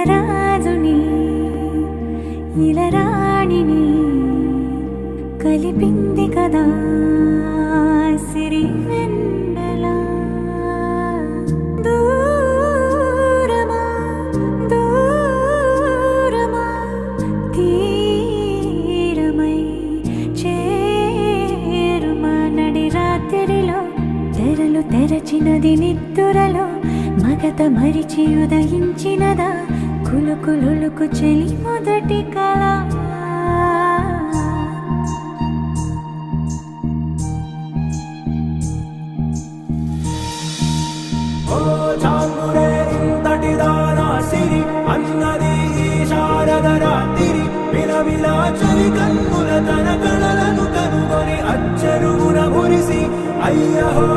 రాజుని ఇలరాణిని కలిపింది కదా సిరి వెన్నెల దూరమా దూరమా తీరమై చేరుమా నడి రాత్రిలో తెరలు తెరచినది నిద్దురలో మగత మరిచి ఉదయించినదా కులుకులుకు చెలి మొదటి కళ అన్నది శారద రాత్రి విలవిలా చలి కన్నుల తన కళలను కనుగొని అచ్చరువున మురిసి అయ్యహో